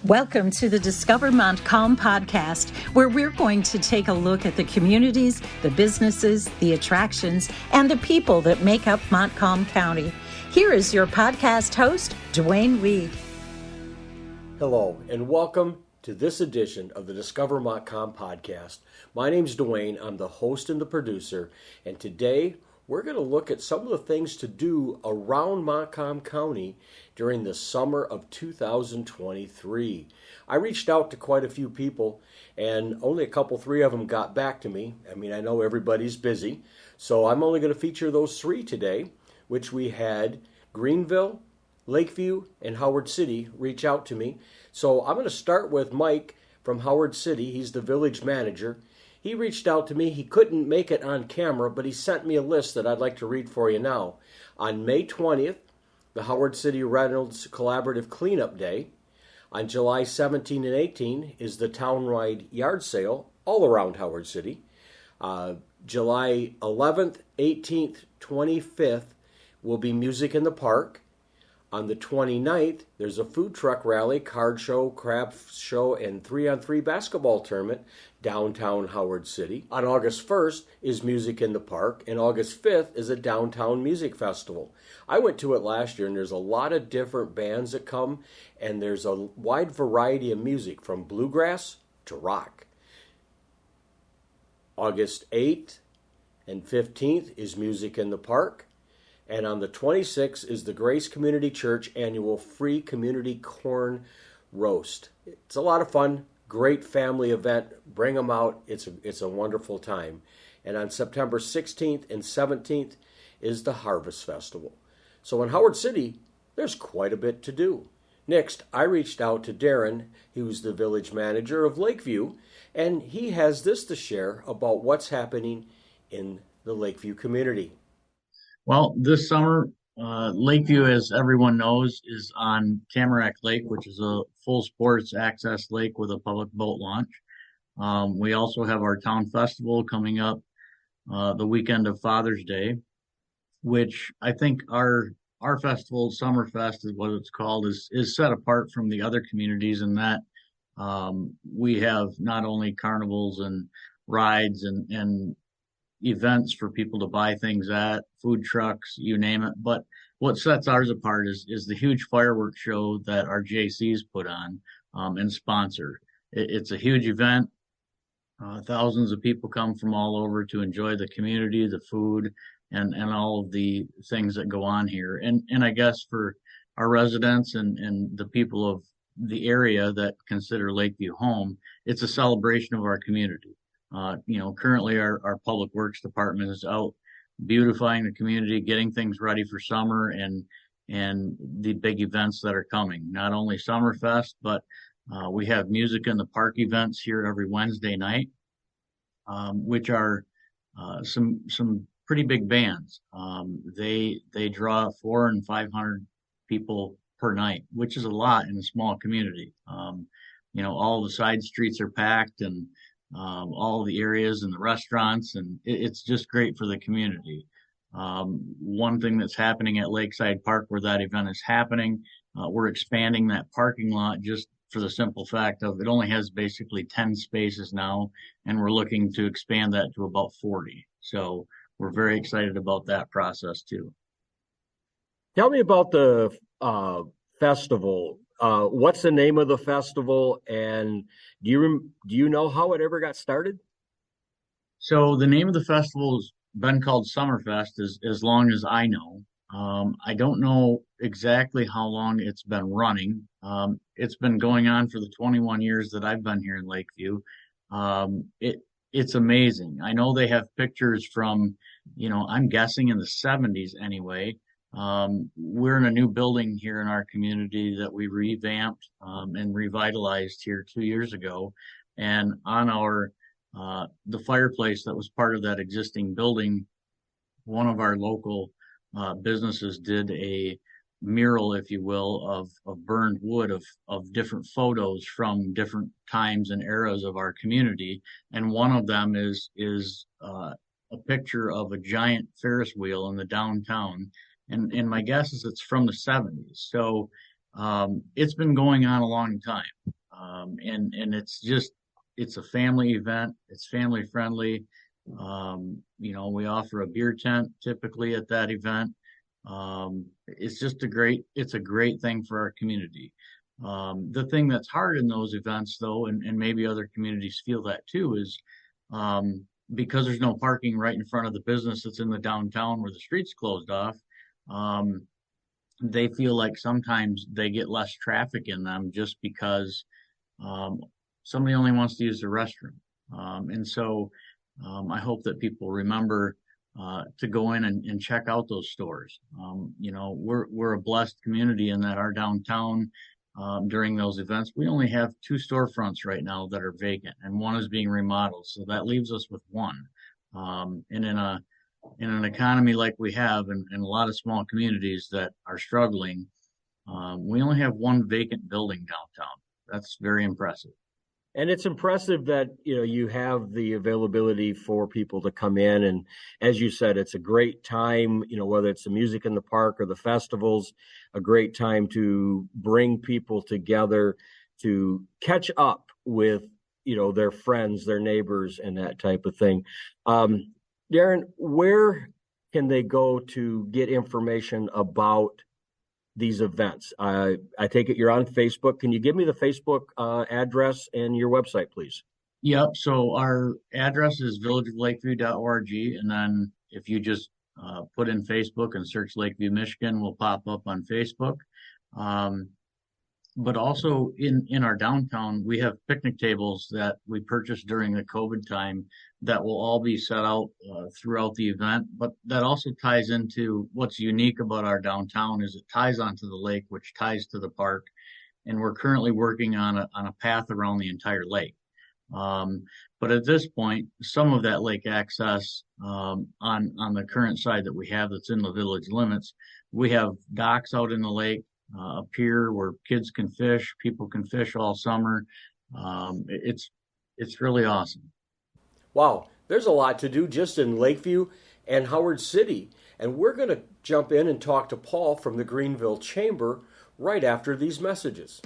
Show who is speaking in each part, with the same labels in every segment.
Speaker 1: Welcome to the Discover Montcalm Podcast, where we're going to take a look at the communities, the businesses, the attractions, and the people that make up Montcalm County. Here is your podcast host, Dwayne Reed.
Speaker 2: Hello, and welcome to this edition of the Discover Montcalm Podcast. My name's Dwayne. I'm the host and the producer, and today we're going to look at some of the things to do around Montcalm County during the summer of 2023. I reached out to quite a few people, and only three of them got back to me. I mean, I know everybody's busy, so I'm only going to feature those three today, which we had Greenville, Lakeview, and Howard City reach out to me. So I'm going to start with Mike from Howard City. He's the village manager. He reached out to me. He couldn't make it on camera, but he sent me a list that I'd like to read for you now. On May 20th, the Howard City Reynolds Collaborative Cleanup Day. On July 17 and 18 is the townwide yard sale all around Howard City. July 11th, 18th, 25th will be Music in the Park. On the 29th, there's a food truck rally, card show, craft show, and 3-on-3 basketball tournament downtown Howard City. On August 1st is Music in the Park, and August 5th is a downtown music festival. I went to it last year, and there's a lot of different bands that come, and there's a wide variety of music from bluegrass to rock. August 8th and 15th is Music in the Park. And on the 26th is the Grace Community Church annual free community corn roast. It's a lot of fun, great family event. Bring them out. It's a wonderful time. And on September 16th and 17th is the Harvest Festival. So in Howard City, there's quite a bit to do. Next, I reached out to Darren, who's the village manager of Lakeview, and he has this to share about what's happening in the Lakeview community.
Speaker 3: Well, this summer, Lakeview, as everyone knows, is on Tamarack Lake, which is a full sports access lake with a public boat launch. We also have our town festival coming up the weekend of Father's Day, which I think our festival, Summerfest is what it's called, is set apart from the other communities in that we have not only carnivals and rides and events for people to buy things at, food trucks, you name it. But what sets ours apart is the huge fireworks show that our JCs put on and sponsor. It's a huge event. Thousands of people come from all over to enjoy the community, the food, and all of the things that go on here. And I guess for our residents and the people of the area that consider Lakeview home, it's a celebration of our community. Currently our public works department is out beautifying the community, getting things ready for summer and the big events that are coming. Not only Summerfest, but we have Music in the Park events here every Wednesday night, which are some pretty big bands. They draw 400 and 500 people per night, which is a lot in a small community. All the side streets are packed and all the areas and the restaurants, and it's just great for the community. One thing that's happening at Lakeside Park where that event is happening, we're expanding that parking lot just for the simple fact of it only has basically 10 spaces now, and we're looking to expand that to about 40. So we're very excited about that process too.
Speaker 2: Tell me about the festival. What's the name of the festival, and do you know how it ever got started?
Speaker 3: So the name of the festival has been called Summerfest as long as I know. I don't know exactly how long it's been running. It's been going on for the 21 years that I've been here in Lakeview. It's amazing. I know they have pictures from, I'm guessing in the 70s anyway. We're in a new building here in our community that we revamped and revitalized here 2 years ago. And on the fireplace that was part of that existing building, one of our local businesses did a mural, if you will, of burned wood of different photos from different times and eras of our community. And one of them is a picture of a giant Ferris wheel in the downtown. And my guess is it's from the 70s. So It's been going on a long time. And it's a family event. It's family friendly. We offer a beer tent typically at that event. It's a great thing for our community. The thing that's hard in those events though, and maybe other communities feel that too, is because there's no parking right in front of the business that's in the downtown where the street's closed off. They feel like sometimes they get less traffic in them just because somebody only wants to use the restroom. And so I hope that people remember to go in and check out those stores. We're a blessed community in that our downtown during those events, we only have 2 storefronts right now that are vacant, and one is being remodeled. So that leaves us with one. And in an economy like we have in a lot of small communities that are struggling, we only have 1 vacant building downtown. That's very impressive.
Speaker 2: And it's impressive that, you have the availability for people to come in. And as you said, it's a great time, whether it's the music in the park or the festivals, a great time to bring people together to catch up with, their friends, their neighbors, and that type of thing. Darren, where can they go to get information about these events? I take it you're on Facebook. Can you give me the Facebook address and your website, please?
Speaker 3: Yep. So our address is villageoflakeview.org. And then if you just put in Facebook and search Lakeview, Michigan, we'll pop up on Facebook. But also in our downtown, we have picnic tables that we purchased during the COVID time that will all be set out throughout the event. But that also ties into what's unique about our downtown is it ties onto the lake, which ties to the park. And we're currently working on a path around the entire lake. But at this point, some of that lake access on the current side that we have that's in the village limits, we have docks out in the lake. A pier where kids can fish, people can fish all summer. It's really awesome.
Speaker 2: Wow, there's a lot to do just in Lakeview and Howard City. And we're going to jump in and talk to Paul from the Greenville Chamber right after these messages.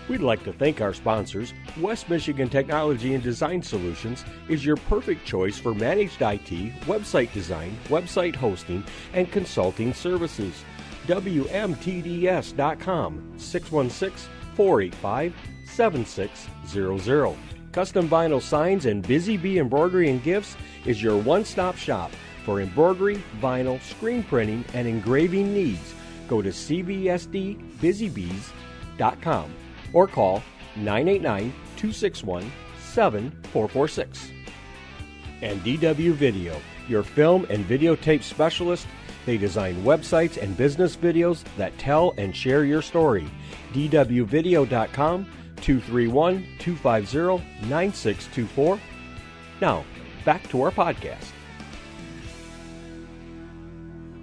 Speaker 2: We'd like to thank our sponsors. West Michigan Technology and Design Solutions is your perfect choice for managed IT, website design, website hosting, and consulting services. WMTDS.com, 616-485-7600. Custom vinyl signs and Busy Bee Embroidery and Gifts is your one-stop shop for embroidery, vinyl, screen printing, and engraving needs. Go to cbsdbusybees.com or call 989-261-7446. And DW Video, your film and videotape specialist. They design websites and business videos that tell and share your story. dwvideo.com, 231-250-9624. Now, back to our podcast.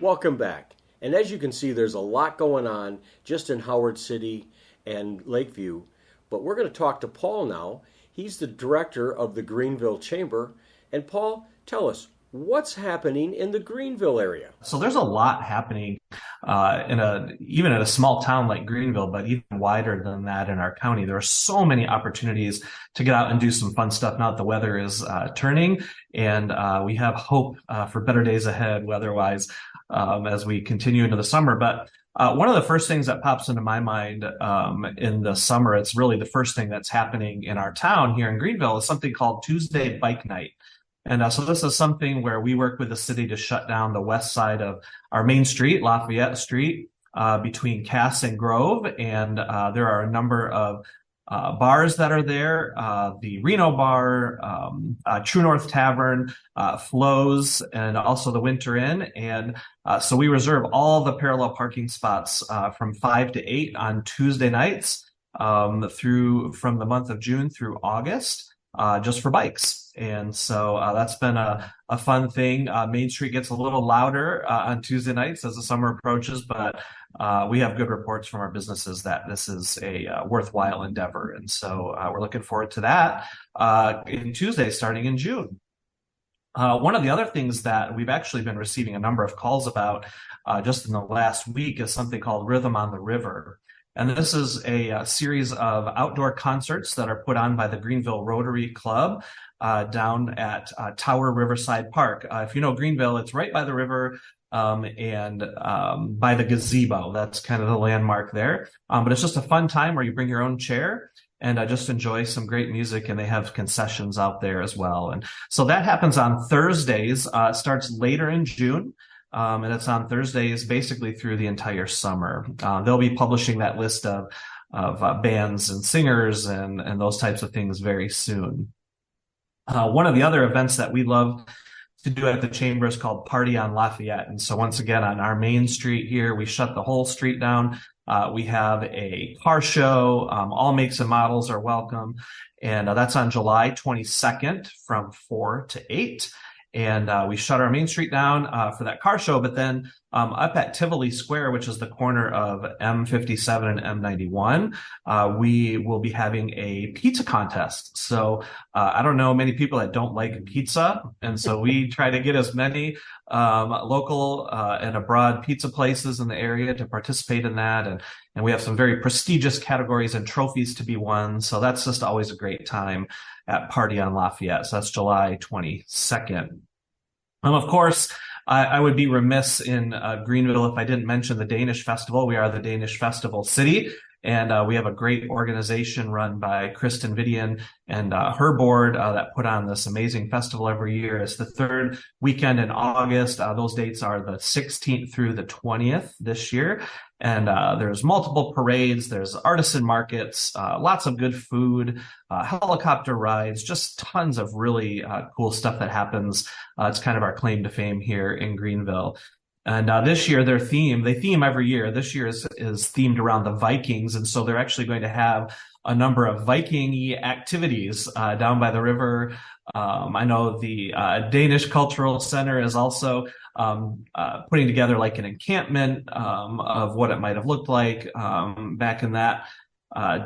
Speaker 2: Welcome back. And as you can see, there's a lot going on just in Howard City and Lakeview. But we're going to talk to Paul now. He's the director of the Greenville Chamber. And Paul, tell us, what's happening in the Greenville area?
Speaker 4: So there's a lot happening even in a small town like Greenville, but even wider than that in our county. There are so many opportunities to get out and do some fun stuff now that the weather is turning, and we have hope for better days ahead weather-wise as we continue into the summer. But one of the first things that pops into my mind in the summer, it's really the first thing that's happening in our town here in Greenville, is something called Tuesday Bike Night. And so this is something where we work with the city to shut down the west side of our main street, Lafayette Street, between Cass and Grove. And there are a number of bars that are there, the Reno Bar, True North Tavern, Flo's, and also the Winter Inn. And so we reserve all the parallel parking spots from 5 to 8 on Tuesday nights from the month of June through August, just for bikes. And so that's been a fun thing. Main Street gets a little louder on Tuesday nights as the summer approaches, but we have good reports from our businesses that this is a worthwhile endeavor. And so we're looking forward to that in Tuesday starting in June. One of the other things that we've actually been receiving a number of calls about just in the last week is something called Rhythm on the River. And this is a series of outdoor concerts that are put on by the Greenville Rotary Club down at Tower Riverside Park. If you know Greenville, it's right by the river and by the gazebo. That's kind of the landmark there. But it's just a fun time where you bring your own chair and just enjoy some great music, and they have concessions out there as well. And so that happens on Thursdays. It starts later in June. And it's on Thursdays basically through the entire summer. They'll be publishing that list of bands and singers and those types of things very soon. One of the other events that we love to do at the Chamber is called Party on Lafayette. And so once again, on our main street here, we shut the whole street down. We have a car show. All makes and models are welcome. And that's on July 22nd from 4 to 8. And we shut our main street down for that car show. But then up at Tivoli Square, which is the corner of M57 and M91, we will be having a pizza contest. So I don't know many people that don't like pizza. And so we try to get as many local and abroad pizza places in the area to participate in that. And we have some very prestigious categories and trophies to be won. So that's just always a great time at Party on Lafayette. So that's July 22nd. Of course, I would be remiss in Greenville if I didn't mention the Danish Festival. We are the Danish Festival City, and we have a great organization run by Kristen Vidian and her board that put on this amazing festival every year. It's the third weekend in August. Those dates are the 16th through the 20th this year. And there's multiple parades, there's artisan markets, lots of good food, helicopter rides, just tons of really cool stuff that happens. It's kind of our claim to fame here in Greenville. And this year, they theme every year. This year is themed around the Vikings. And so they're actually going to have a number of Viking-y activities down by the river. I know the Danish Cultural Center is also putting together like an encampment of what it might have looked like back in that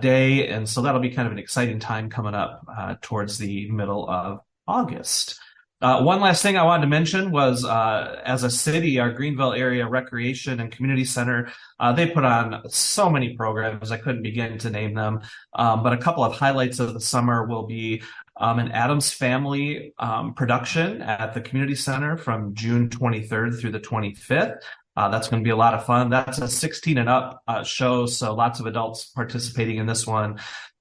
Speaker 4: day. And so that'll be kind of an exciting time coming up towards the middle of August. One last thing I wanted to mention was, as a city, our Greenville Area Recreation and Community Center, they put on so many programs, I couldn't begin to name them. But a couple of highlights of the summer will be an Addams Family production at the Community Center from June 23rd through the 25th. That's going to be a lot of fun. That's a 16 and up show, so lots of adults participating in this one.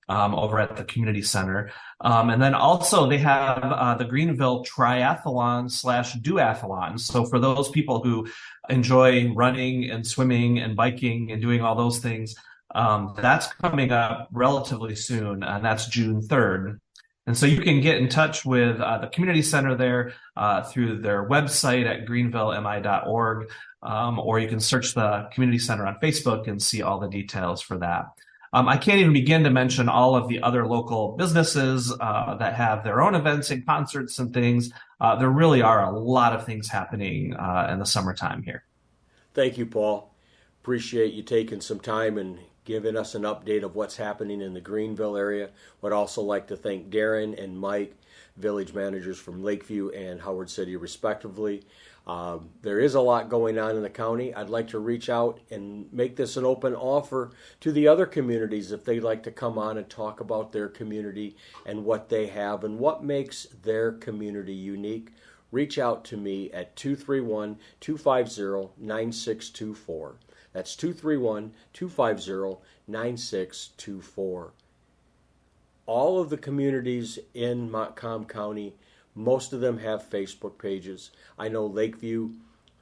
Speaker 4: Over at the community center. And then also they have the Greenville Triathlon/Duathlon. So for those people who enjoy running and swimming and biking and doing all those things, that's coming up relatively soon, and that's June 3rd. And so you can get in touch with the community center there through their website at greenvillemi.org, or you can search the community center on Facebook and see all the details for that. I can't even begin to mention all of the other local businesses that have their own events and concerts and things. There really are a lot of things happening in the summertime here.
Speaker 2: Thank you, Paul. Appreciate you taking some time and giving us an update of what's happening in the Greenville area. Would also like to thank Darren and Mike, village managers from Lakeview and Howard City, respectively. There is a lot going on in the county. I'd like to reach out and make this an open offer to the other communities if they'd like to come on and talk about their community and what they have and what makes their community unique. Reach out to me at 231-250-9624. That's 231-250-9624. All of the communities in Montcalm County, most of them have Facebook pages. I know Lakeview,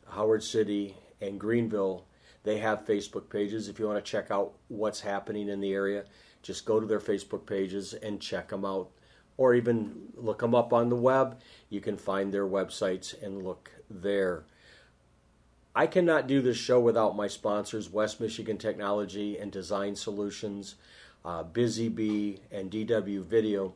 Speaker 2: Howard City, and Greenville, they have Facebook pages. If you want to check out what's happening in the area, just go to their Facebook pages and check them out. Or even look them up on the web. You can find their websites and look there. I cannot do this show without my sponsors, West Michigan Technology and Design Solutions, Busy Bee, and DW Video.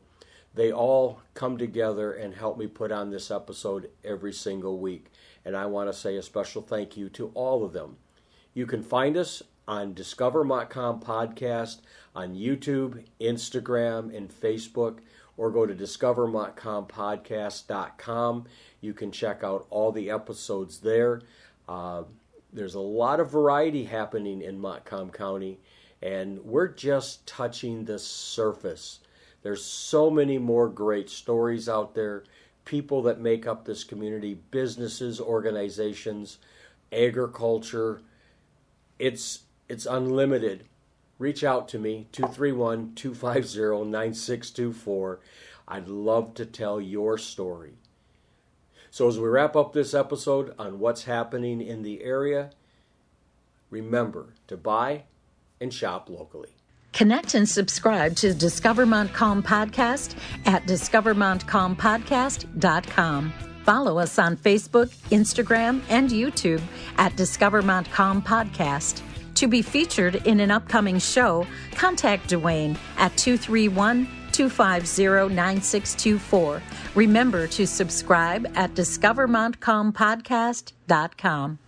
Speaker 2: They all come together and help me put on this episode every single week. And I want to say a special thank you to all of them. You can find us on Discover Montcalm Podcast on YouTube, Instagram, and Facebook, or go to discovermontcalmpodcast.com. You can check out all the episodes there. There's a lot of variety happening in Montcalm County, and we're just touching the surface. There's so many more great stories out there, people that make up this community, businesses, organizations, agriculture. It's unlimited. Reach out to me, 231-250-9624. I'd love to tell your story. So as we wrap up this episode on what's happening in the area, remember to buy and shop locally.
Speaker 1: Connect and subscribe to Discover Montcalm Podcast at discovermontcalmpodcast.com. Follow us on Facebook, Instagram, and YouTube at Discover Montcalm Podcast. To be featured in an upcoming show, contact Dwayne at 231-250-9624. Remember to subscribe at discovermontcalmpodcast.com.